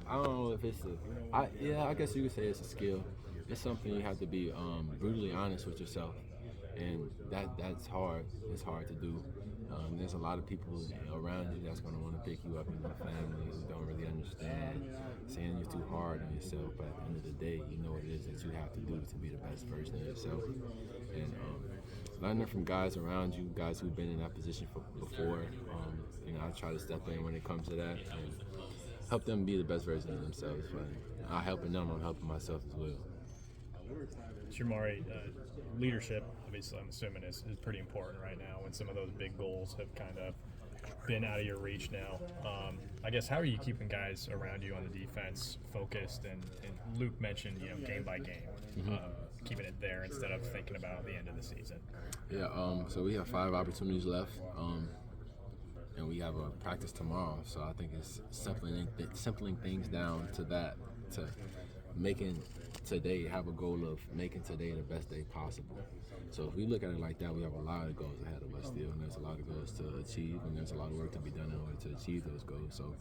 I don't know if it's I guess you could say it's a skill. It's something you have to be brutally honest with yourself, and that's hard. It's hard to do. There's a lot of people around you that's going to want to pick you up in your family who don't really understand, saying you're too hard on yourself. But at the end of the day, you know what it is that you have to do to be the best version of yourself. And learning from guys around you, guys who've been in that position before. I try to step in when it comes to that and help them be the best version of themselves. But I'm helping them, I'm helping myself as well. Jermari, leadership, obviously, I'm assuming, is pretty important right now when some of those big goals have kind of been out of your reach now. I guess, how are you keeping guys around you on the defense focused? And Luke mentioned, game by game, keeping it there instead of thinking about the end of the season. Yeah, so we have 5 opportunities left, and we have a practice tomorrow. So I think it's simpling things down to that, to making today, have a goal of making today the best day possible. So if we look at it like that, we have a lot of goals ahead of us still, and there's a lot of goals to achieve, and there's a lot of work to be done in order to achieve those goals. So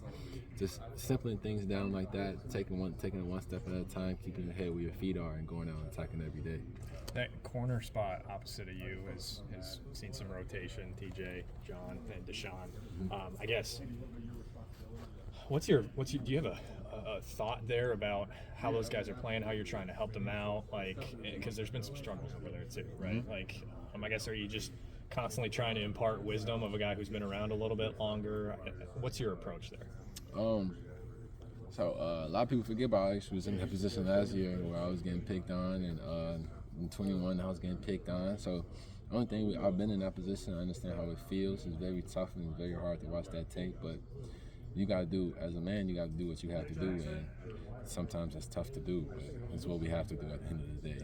just simpling things down like that, taking it one step at a time, keeping your head where your feet are, and going out and attacking every day. That corner spot opposite of you has seen some rotation. TJ, John, and Deshaun. I guess. Do you have a thought there about how those guys are playing, how you're trying to help them out? Because there's been some struggles over there too, right? I guess, are you just constantly trying to impart wisdom of a guy who's been around a little bit longer? What's your approach there? So a lot of people forget about I actually was in that position last year where I was getting picked on, and in 21 I was getting picked on. So the only thing I've been in that position, I understand how it feels. It's very tough and it's very hard to watch that tape, but you got to do, as a man, you got to do what you have to do, and sometimes it's tough to do, but it's what we have to do at the end of the day,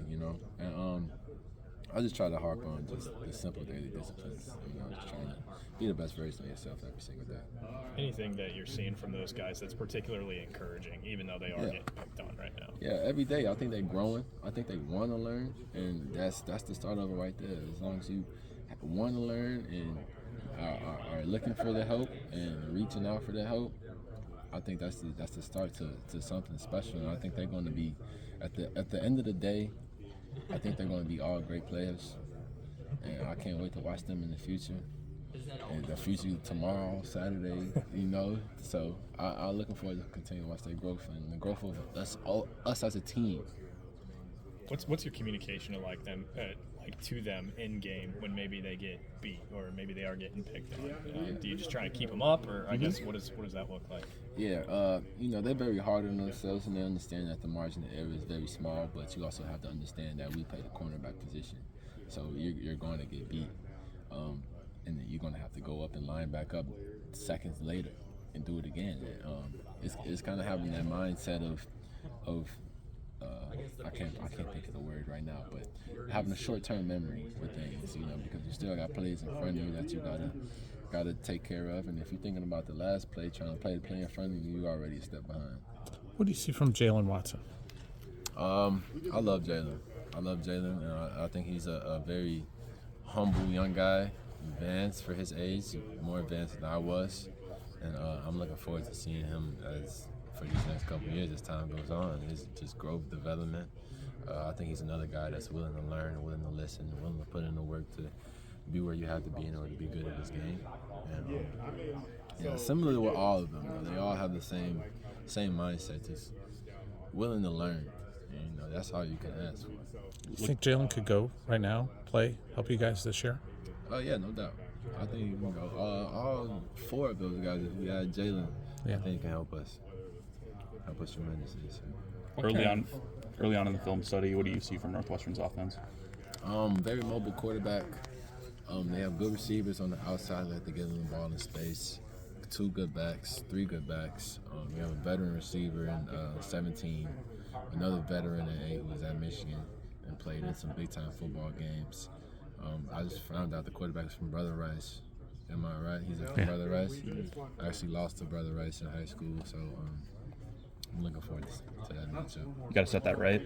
And I just try to harp on just the simple daily disciplines, just trying to be the best version of yourself every single day. Anything that you're seeing from those guys that's particularly encouraging, even though they are getting picked on right now? Yeah, every day I think they're growing. I think they want to learn, and that's the start of it right there. As long as you want to learn and are looking for the help and reaching out for the help, I think that's the start to something special. And I think they're going to be at the end of the day, I think they're going to be all great players, and I can't wait to watch them in the future. And the future tomorrow, Saturday, So I'm looking forward to continue to watch their growth and the growth of us as a team. What's your communication like to them in game when maybe they get beat or maybe they are getting picked on? Do you just try to keep them up, or I guess what does that look like? Yeah, they're very hard on themselves, and they understand that the margin of error is very small. But you also have to understand that we play the cornerback position, so you're going to get beat, and then you're going to have to go up and line back up seconds later and do it again. It's kind of having that mindset of I can't think of the word right now, but having a short-term memory for things, because you still got plays in front of you that you gotta take care of, and if you're thinking about the last play, trying to play the play in front of you, you're already a step behind. What do you see from Jalen Watson? I love Jalen. And I think he's a very humble young guy, advanced for his age, more advanced than I was, and I'm looking forward to seeing him for these next couple of years as time goes on. It's just growth, development. I think he's another guy that's willing to learn, willing to listen, willing to put in the work to be where you have to be in order to be good at this game. And similar with all of them, they all have the same mindset, just willing to learn. And, that's all you can ask for. You think Jalen could go right now, help you guys this year? Oh yeah, no doubt. I think he can go. All 4 of those guys, if we had Jalen, I think he can help us tremendously. Okay. Early on in the film study, what do you see from Northwestern's offense? Very mobile quarterback. They have good receivers on the outside that they get them the ball in space. 2 good backs, 3 good backs. We have a veteran receiver in 17, another veteran in 8 who was at Michigan and played in some big-time football games. I just found out the quarterback is from Brother Rice. Am I right? He's from Brother Rice. I actually lost to Brother Rice in high school, so I'm looking forward to that matchup. You got to set that right.